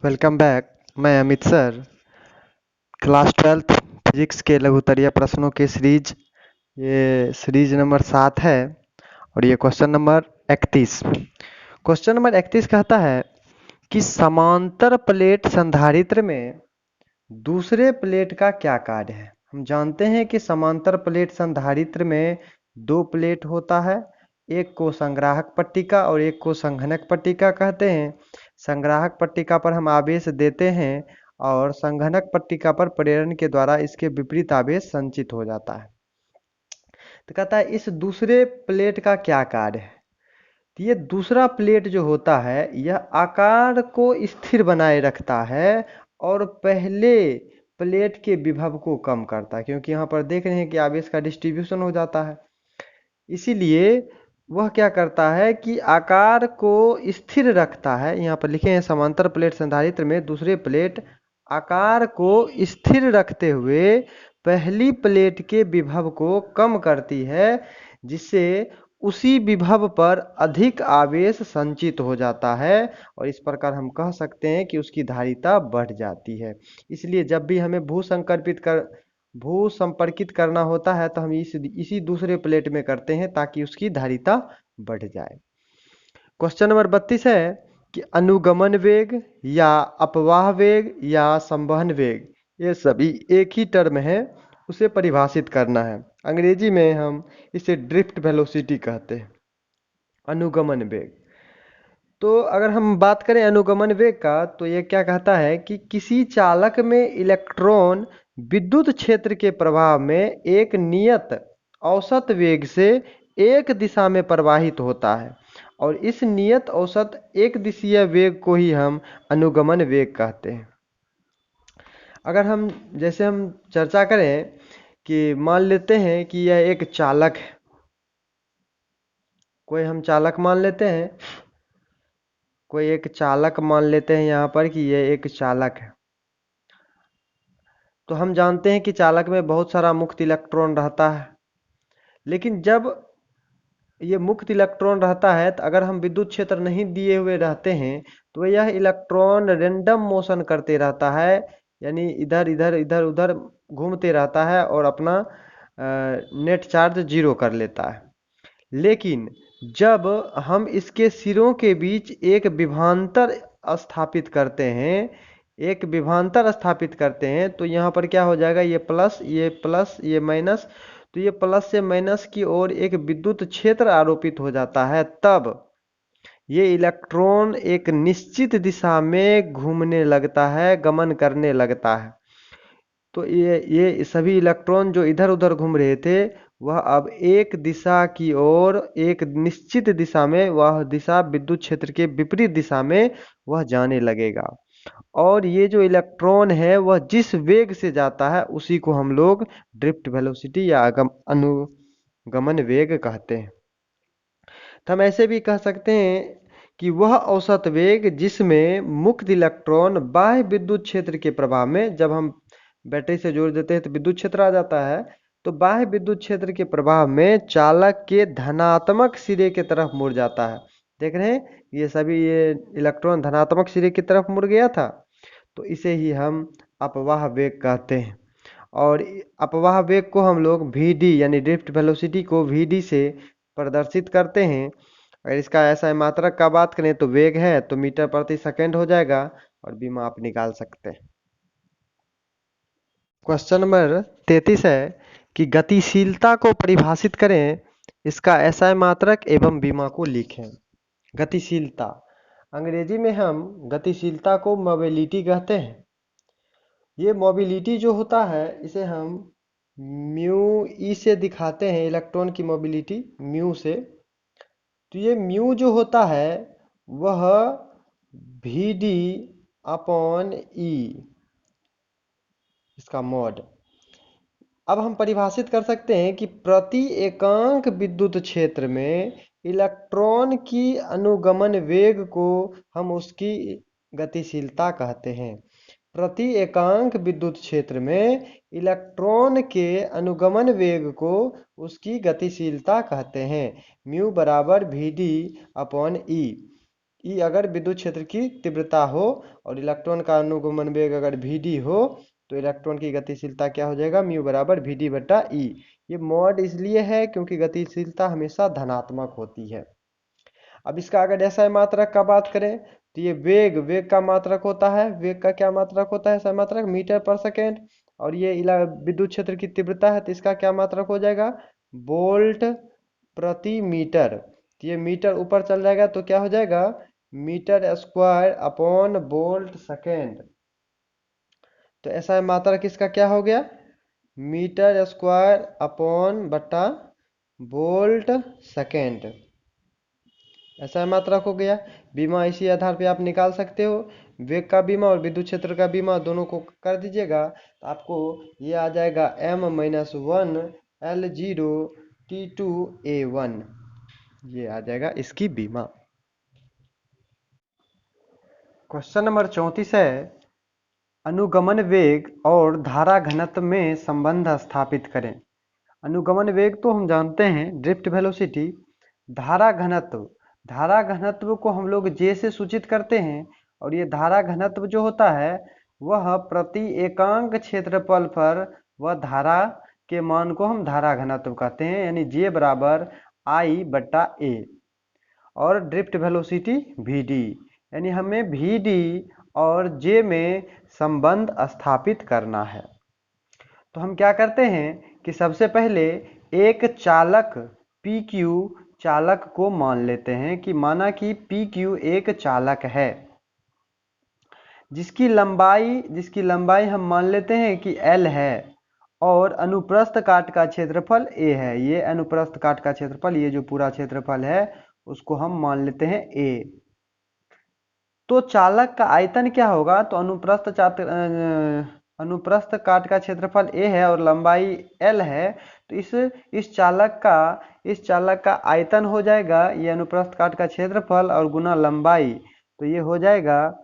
Welcome back. मैं Amit sir. Class 12th physics के लघुत्तरीय प्रश्नों की सीरीज, ये सीरीज नंबर 7 है और ये क्वेश्चन नंबर 31। क्वेश्चन नंबर 31 कहता है कि समांतर प्लेट संधारित्र में दूसरे प्लेट का क्या कार्य है। हम जानते हैं कि समांतर प्लेट संधारित्र में दो प्लेट होता है, एक को संग्राहक पट्टिका और एक को संघनक पट्टिका कहते हैं। संग्राहक पट्टिका पर हम आवेश देते हैं और संघनक पट्टिका पर प्रेरण के द्वारा इसके विपरीत आवेश संचित हो जाता है। तो कहता है इस दूसरे प्लेट का क्या कार्य है। तो ये दूसरा प्लेट जो होता है यह आकार को स्थिर बनाए रखता है और पहले प्लेट के विभव को कम करता है, क्योंकि यहाँ पर देख रहे हैं कि आवेश का डिस्ट्रीब्यूशन हो जाता है। इसीलिए वह क्या करता है कि आकार को स्थिर रखता है। यहाँ पर लिखे हैं समांतर प्लेट संधारित्र में दूसरे प्लेट आकार को स्थिर रखते हुए पहली प्लेट के विभव को कम करती है, जिससे उसी विभव पर अधिक आवेश संचित हो जाता है और इस प्रकार हम कह सकते हैं कि उसकी धारिता बढ़ जाती है। इसलिए जब भी हमें भू संपर्कित करना होता है तो हम इसी दूसरे प्लेट में करते हैं ताकि उसकी धारिता बढ़ जाए। क्वेश्चन नंबर 32 है कि अनुगमन वेग या अपवाह वेग या संवहन वेग, ये सभी एक ही टर्म है, उसे परिभाषित करना है। अंग्रेजी में हम इसे ड्रिफ्ट वेलोसिटी कहते हैं, अनुगमन वेग। तो अगर हम बात करें अनुगमन वेग का, तो ये क्या कहता है कि किसी चालक में इलेक्ट्रॉन विद्युत क्षेत्र के प्रभाव में एक नियत औसत वेग से एक दिशा में प्रवाहित होता है और इस नियत औसत एक दिशीय वेग को ही हम अनुगमन वेग कहते हैं। अगर हम चर्चा करें कि मान लेते हैं कि यह एक चालक है, कोई हम चालक मान लेते हैं, कोई एक चालक मान लेते हैं यहाँ पर कि यह एक चालक है। तो हम जानते हैं कि चालक में बहुत सारा मुक्त इलेक्ट्रॉन रहता है, लेकिन जब ये मुक्त इलेक्ट्रॉन रहता है तो अगर हम विद्युत क्षेत्र नहीं दिए हुए रहते हैं तो यह इलेक्ट्रॉन रेंडम मोशन करते रहता है, यानी इधर इधर इधर उधर घूमते रहता है और अपना नेट चार्ज जीरो कर लेता है। लेकिन जब हम इसके सिरों के बीच एक विभवांतर स्थापित करते हैं, तो यहाँ पर क्या हो जाएगा, ये प्लस ये माइनस, तो ये प्लस से माइनस की ओर एक विद्युत क्षेत्र आरोपित हो जाता है। तब ये इलेक्ट्रॉन एक निश्चित दिशा में घूमने लगता है, गमन करने लगता है। तो ये सभी इलेक्ट्रॉन जो इधर उधर घूम रहे थे वह अब एक दिशा की ओर, एक निश्चित दिशा में, वह दिशा विद्युत क्षेत्र के विपरीत दिशा में वह जाने लगेगा और ये जो इलेक्ट्रॉन है वह जिस वेग से जाता है उसी को हम लोग ड्रिफ्ट वेलोसिटी या अनुगमन वेग कहते हैं। तो हम ऐसे भी कह सकते हैं कि वह औसत वेग जिसमें मुक्त इलेक्ट्रॉन बाह्य विद्युत क्षेत्र के प्रभाव में, जब हम बैटरी से जोड़ देते हैं तो विद्युत क्षेत्र आ जाता है, तो बाह्य विद्युत क्षेत्र के प्रभाव में चालक के धनात्मक सिरे की तरफ मुड़ जाता है। देख रहे हैं ये इलेक्ट्रॉन धनात्मक सिरे की तरफ मुड़ गया था, तो इसे ही हम अपवाह वेग कहते हैं। और अपवाह वेग को हम लोग Vd यानी ड्रिफ्ट वेलोसिटी को Vd से प्रदर्शित करते हैं। अगर इसका ऐसा मात्रक का बात करें तो वेग है तो मीटर प्रति सेकंड हो जाएगा और बीमा आप निकाल सकते हैं। क्वेश्चन नंबर 33 है कि गतिशीलता को परिभाषित करें, इसका ऐसा मात्रक एवं बीमा को लिखें। गतिशीलता, अंग्रेजी में हम गतिशीलता को मोबिलिटी कहते हैं। ये मोबिलिटी जो होता है इसे हम म्यू ई से दिखाते हैं, इलेक्ट्रॉन की मोबिलिटी म्यू से। तो ये म्यू जो होता है वह Vd अपॉन ई, इसका मॉड। अब हम परिभाषित कर सकते हैं कि प्रति एकांक विद्युत क्षेत्र में इलेक्ट्रॉन की अनुगमन वेग को हम उसकी गतिशीलता कहते हैं। प्रति एकांक विद्युत क्षेत्र में इलेक्ट्रॉन के अनुगमन वेग को उसकी गतिशीलता कहते हैं। म्यू बराबर Vd अपॉन ई। ई अगर विद्युत क्षेत्र की तीव्रता हो और इलेक्ट्रॉन का अनुगमन वेग अगर Vd हो तो इलेक्ट्रॉन की गतिशीलता क्या हो जाएगा, म्यू बराबर Vd बटा ई। ये मॉड इसलिए है क्योंकि गतिशीलता हमेशा धनात्मक होती है। अब इसका अगर SI मात्रक का बात करें तो ये वेग का मात्रक होता है। वेग का क्या मात्रक होता है? SI मात्रक मीटर पर सेकेंड। और ये विद्युत क्षेत्र की तीव्रता है तो इसका क्या मात्रक हो जाएगा, वोल्ट प्रति मीटर। तो ये मीटर ऊपर चल जाएगा तो क्या हो जाएगा, metre square upon volt second. तो SI मात्रक इसका क्या हो गया, मीटर स्क्वायर अपॉन बटा वोल्ट सेकेंड। ऐसा मात्रक हो गया। बीमा इसी आधार पे आप निकाल सकते हो। वेग का बीमा और विद्युत क्षेत्र का बीमा दोनों को कर दीजिएगा तो आपको ये आ जाएगा M-1L0T2A1। ये आ जाएगा इसकी बीमा। क्वेश्चन नंबर 34 है, अनुगमन वेग और धारा घनत्व में संबंध स्थापित करें। अनुगमन वेग तो हम जानते हैं, ड्रिफ्ट वेलोसिटी। धारा घनत्व को हम लोग J से सूचित करते हैं और ये धारा घनत्व जो होता है वह प्रति एकांक क्षेत्रफल पर वह धारा के मान को हम धारा घनत्व कहते हैं, यानी J बराबर I बटा A। और ड्रिफ्ट वेलोसिटी Vd, यानी हमें Vd और J में संबंध स्थापित करना है। तो हम क्या करते हैं कि सबसे पहले एक चालक PQ चालक को मान लेते हैं कि माना कि PQ एक चालक है जिसकी लंबाई हम मान लेते हैं कि L है और अनुप्रस्थ काट का क्षेत्रफल A है। ये अनुप्रस्थ काट का क्षेत्रफल, ये जो पूरा क्षेत्रफल है उसको हम मान लेते हैं A। तो चालक का आयतन क्या होगा, तो अनुप्रस्थ काट का क्षेत्रफल A है और लंबाई L है, तो इस चालक का आयतन हो जाएगा ये अनुप्रस्थ काट का क्षेत्रफल और गुना लंबाई, तो ये हो जाएगा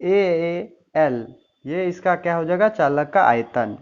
AL। ये इसका क्या हो जाएगा, चालक का आयतन।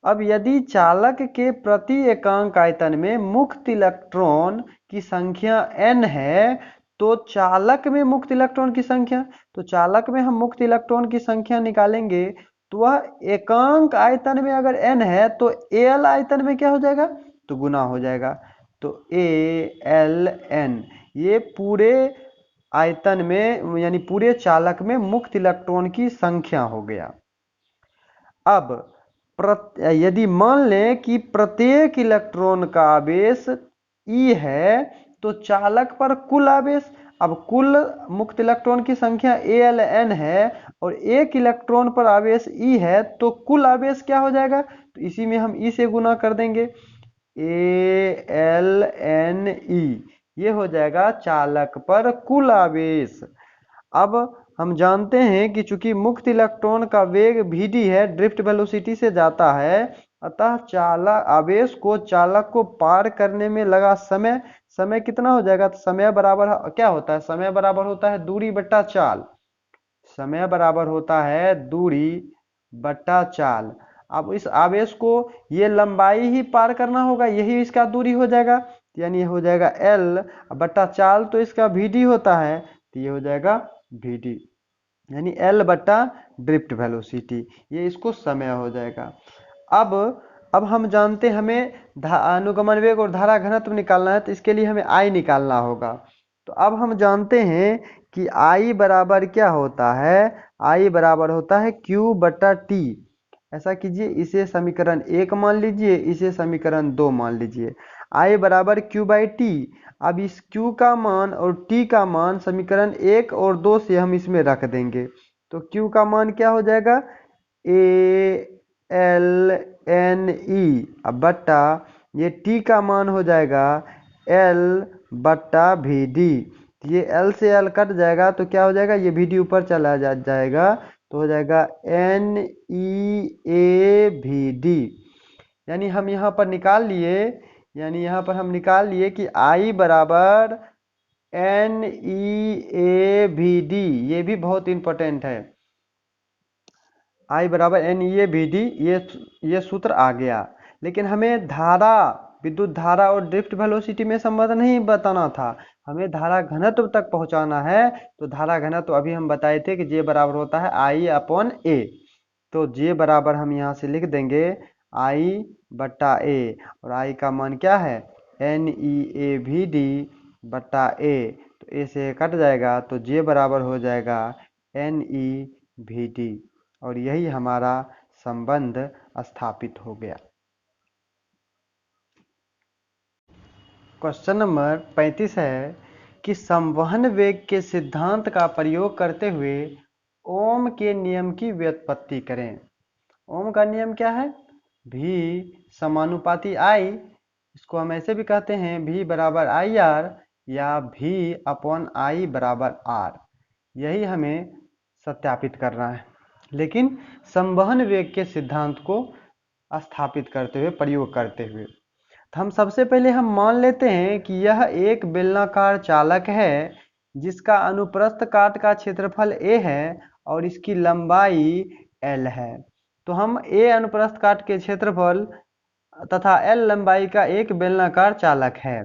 अब यदि चालक के प्रति एकांक आयतन में मुक्त इलेक्ट्रॉन की संख्या n है तो चालक में मुक्त इलेक्ट्रॉन की संख्या, तो चालक में हम मुक्त इलेक्ट्रॉन की संख्या निकालेंगे तो वह एकांक आयतन में अगर n है तो Al आयतन में क्या हो जाएगा, तो गुना हो जाएगा। तो ALN ये पूरे आयतन में यानी पूरे चालक में मुक्त इलेक्ट्रॉन की संख्या हो गया। अब यदि मान लें कि प्रत्येक इलेक्ट्रॉन का आवेश E है तो चालक पर कुल आवेश, अब कुल मुक्त इलेक्ट्रॉन की संख्या ALN है और एक इलेक्ट्रॉन पर आवेश E है तो कुल आवेश क्या हो जाएगा, तो इसी में हम E से गुना कर देंगे, ALNE। ये हो जाएगा चालक पर कुल आवेश। अब हम जानते हैं कि चूंकि मुक्त इलेक्ट्रॉन का वेग Vd है, ड्रिफ्ट वेलोसिटी से जाता है, अतः आवेश को चालक को पार करने में लगा समय कितना हो जाएगा, तो समय बराबर क्या होता है, समय बराबर होता है दूरी बट्टा चाल। समय बराबर होता है दूरी बट्टा चाल। अब इस आवेश को ये लंबाई ही पार करना होगा, यही इसका दूरी हो जाएगा, यानी हो जाएगा L बट्टा चाल, तो इसका Vd होता है, तो ये हो जाएगा Vd, यानी L बट्टा ड्रिफ्ट वेलोसिटी, ये इसको समय हो जाएगा। अब हम जानते हैं हमें अनुगमन वेग और धारा घनत्व निकालना है, तो इसके लिए हमें I निकालना होगा। तो अब हम जानते हैं कि I बराबर क्या होता है, I बराबर होता है Q बटा T। ऐसा कीजिए, इसे समीकरण 1 मान लीजिए, इसे समीकरण 2 मान लीजिए। I बराबर Q बाई T। अब इस Q का मान और T का मान समीकरण 1 और 2 से हम इसमें रख देंगे, तो Q का मान क्या हो जाएगा, ALNE। अब बट्टा ये T का मान हो जाएगा L बट्टा VD। ये L से L कट जाएगा तो क्या हो जाएगा, ये VD ऊपर चला जाएगा तो हो जाएगा NEAVD। यानी हम यहाँ पर निकाल लिए कि I बराबर NEAVD। ये भी बहुत इंपॉर्टेंट है, I बराबर NEAVD, ये सूत्र आ गया। लेकिन हमें धारा विद्युत धारा और ड्रिफ्ट वेलोसिटी में संबंध नहीं बताना था, हमें धारा घनत्व तक पहुंचाना है। तो धारा घनत्व अभी हम बताए थे कि जे बराबर होता है आई अपॉन ए। तो जे बराबर हम यहाँ से लिख देंगे आई बट्टा ए, और आई का मान क्या है N E A V D बट्टा ए। तो ए से कट जाएगा तो जे बराबर हो जाएगा एन ई वी डी, और यही हमारा संबंध स्थापित हो गया। क्वेश्चन नंबर 35 है कि संवहन वेग के सिद्धांत का प्रयोग करते हुए ओम के नियम की व्युत्पत्ति करें। ओम का नियम क्या है, भी समानुपाती आई, इसको हम ऐसे भी कहते हैं भी बराबर आई आर या भी अपॉन आई बराबर आर। यही हमें सत्यापित करना है, लेकिन संवहन वेग के सिद्धांत को स्थापित करते हुए, प्रयोग करते हुए। तो हम सबसे पहले हम मान लेते हैं कि यह एक बेलनाकार चालक है जिसका अनुप्रस्थ काट का क्षेत्रफल a है और इसकी लंबाई l है। तो हम a अनुप्रस्थ काट के क्षेत्रफल तथा l लंबाई का एक बेलनाकार चालक है।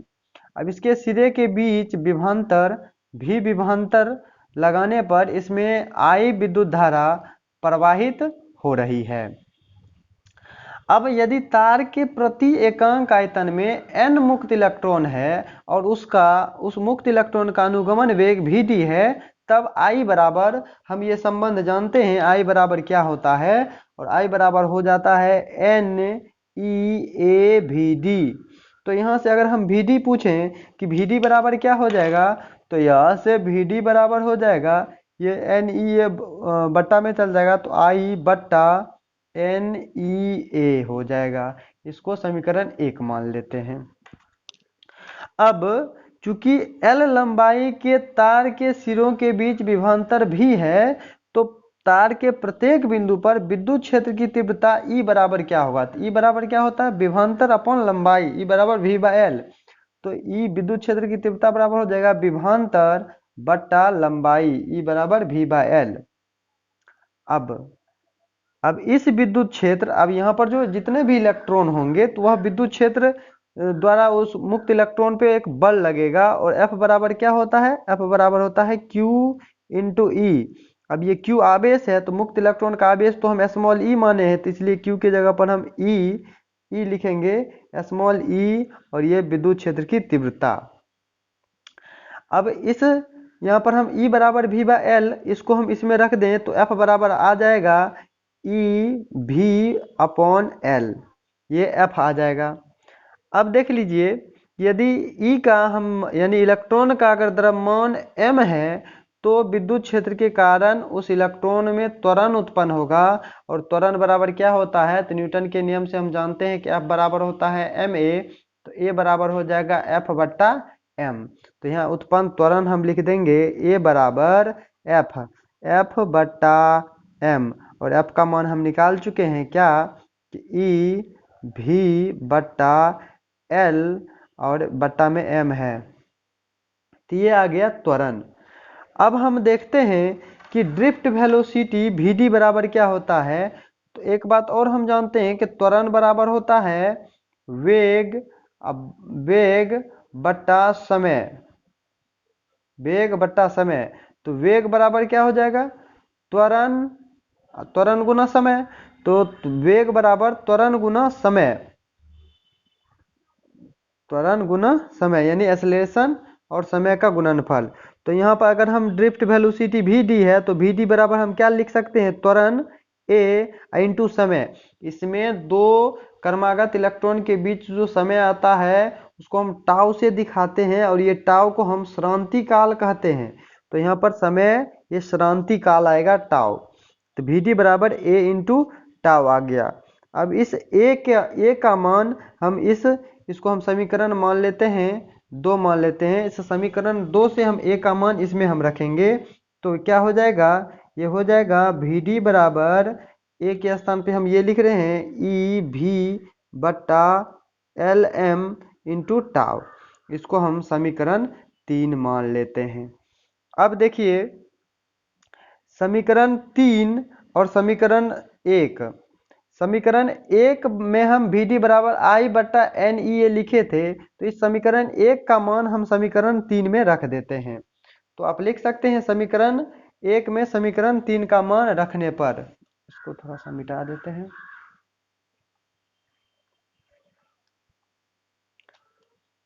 अब इसके सिरे के बीच विभवांतर भी विभवांतर लगाने पर इसमें I विद्युत धारा प्रवाहित हो रही है। अब यदि तार के प्रति एकांक आयतन में n मुक्त इलेक्ट्रॉन है और उस मुक्त इलेक्ट्रॉन का अनुगमन वेग Vd है, तब I बराबर, हम ये संबंध जानते हैं I बराबर क्या होता है, और I बराबर हो जाता है n e a Vd। तो यहाँ से अगर हम Vd पूछें कि Vd बराबर क्या हो जाएगा, तो यहाँ से Vd बराबर हो जाएगा ये n e a बट्टा में चल जाएगा, तो I बट्टा एन ई ए हो जाएगा। इसको समीकरण 1 मान लेते हैं। अब चूंकि L लंबाई के तार के सिरों के बीच विभवांतर भी है, तो तार के प्रत्येक बिंदु पर विद्युत क्षेत्र की तीव्रता E बराबर क्या होगा, तो E बराबर क्या होता है विभवांतर अपॉन लंबाई, E बराबर V बाय L। तो E विद्युत क्षेत्र की तीव्रता बराबर हो जाएगा विभवांतर बट्टा लंबाई, E बराबर V बाय L। अब इस विद्युत क्षेत्र, अब यहाँ पर जो जितने भी इलेक्ट्रॉन होंगे तो वह विद्युत क्षेत्र द्वारा उस मुक्त इलेक्ट्रॉन पे एक बल लगेगा, और F बराबर क्या होता है, F बराबर होता है Q इंटू ई। अब ये Q आवेश है, तो मुक्त इलेक्ट्रॉन का आवेश तो हम स्मॉल e माने हैं, तो इसलिए Q की जगह पर हम E लिखेंगे स्मॉल e, और ये विद्युत क्षेत्र की तीव्रता। अब इस यहाँ पर हम E बराबर V बाय L, इसको हम इसमें रख दें तो F बराबर आ जाएगा E V अपॉन L, ये F आ जाएगा। अब देख लीजिए, यदि E का हम यानी इलेक्ट्रॉन का अगर द्रव्यमान m है, तो विद्युत क्षेत्र के कारण उस इलेक्ट्रॉन में त्वरण उत्पन्न होगा, और त्वरण बराबर क्या होता है, तो न्यूटन के नियम से हम जानते हैं कि F बराबर होता है ma, तो A बराबर हो जाएगा F बट्टा m। तो यहाँ उत्पन्न त्वरण हम लिख देंगे A बराबर F बट्टा m, और F का मान हम निकाल चुके हैं क्या कि E V बट्टा L और बट्टा में m है, तो ये आ गया त्वरण। अब हम देखते हैं कि ड्रिफ्ट वेलोसिटी Vd बराबर क्या होता है। तो एक बात और हम जानते हैं कि त्वरण बराबर होता है वेग, अब वेग बट्टा समय, वेग बट्टा समय। तो वेग बराबर क्या हो जाएगा त्वरण गुना समय, तो वेग बराबर त्वरण गुना समय, त्वरण गुना समय यानी एक्सेलरेशन और समय का गुणनफल। तो यहाँ पर अगर हम ड्रिफ्ट वेलोसिटी Vd है, तो Vd बराबर हम क्या लिख सकते हैं त्वरण a इंटू समय। इसमें दो क्रमागत इलेक्ट्रॉन के बीच जो समय आता है उसको हम टाउ से दिखाते हैं, और ये टाउ को हम श्रांति काल कहते हैं। तो यहाँ पर समय ये श्रांति काल आएगा टाउ, तो Vd बराबर a इंटू टाउ आ गया। अब इस a का मान हम इसको हम समीकरण मान लेते हैं 2 मान लेते हैं। इस समीकरण 2 से हम a का मान इसमें हम रखेंगे, तो क्या हो जाएगा, ये हो जाएगा Vd बराबर a के स्थान पे हम ये लिख रहे हैं ई भी बट्टा एल एम इंटू टाउ। इसको हम समीकरण 3 मान लेते हैं। अब देखिए समीकरण 3 और समीकरण 1, समीकरण 1 में हम VD बराबर I बट्टा NEA लिखे थे, तो इस समीकरण 1 का मान हम समीकरण 3 में रख देते हैं। तो आप लिख सकते हैं समीकरण 1 में समीकरण 3 का मान रखने पर, इसको थोड़ा सा मिटा देते हैं।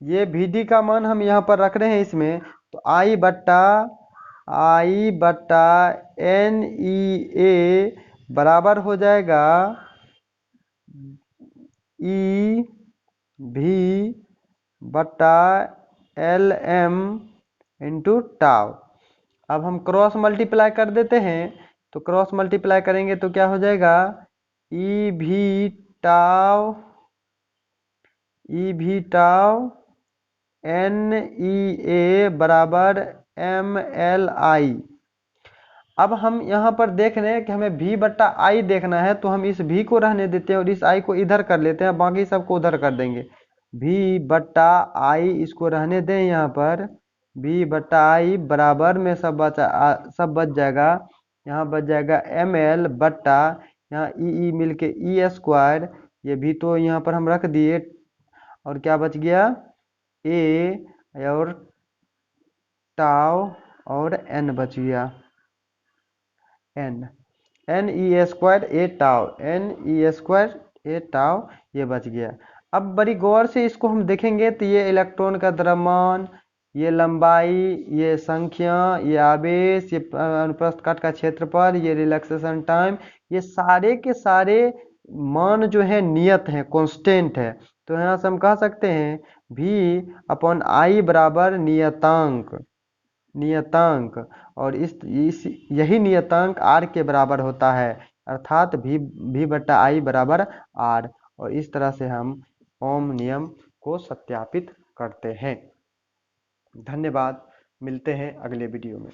ये VD का मान हम यहाँ पर रख रहे हैं इसमें, तो I बट्टा NEA बराबर हो जाएगा EV बट्टा LM इंटू टाउ। अब हम क्रॉस मल्टीप्लाई कर देते हैं, तो क्रॉस मल्टीप्लाई करेंगे तो क्या हो जाएगा, EV टाउ NEA बराबर MLI। अब हम यहाँ पर देख रहे हैं कि हमें V बट्टा I देखना है, तो हम इस V को रहने देते हैं और इस I को इधर कर लेते हैं, बाकी सबको उधर कर देंगे। V बट्टा I इसको रहने दें यहाँ पर, V बट्टा I बराबर में सब बच जाएगा, यहाँ बच जाएगा ML बट्टा यहाँ E मिलके E स्क्वायर, ये भी तो यहाँ पर हम रख दिए, और क्या बच गया, A और टाउ और N बच गया, NE स्क्वायर ए टाउ ये बच गया। अब बड़ी गौर से इसको हम देखेंगे तो ये इलेक्ट्रॉन का द्रव्यमान, ये लंबाई, ये संख्या, ये आवेश, ये अनुप्रस्थ काट का क्षेत्रफल, ये रिलैक्सेशन टाइम, ये सारे के सारे मान जो है नियत है, कांस्टेंट है। तो यहाँ से हम कह सकते हैं V/I बराबर नियतांक, और इस यही नियतांक R के बराबर होता है, अर्थात V बट्टा I बराबर R। और इस तरह से हम ओम नियम को सत्यापित करते हैं। धन्यवाद, मिलते हैं अगले वीडियो में।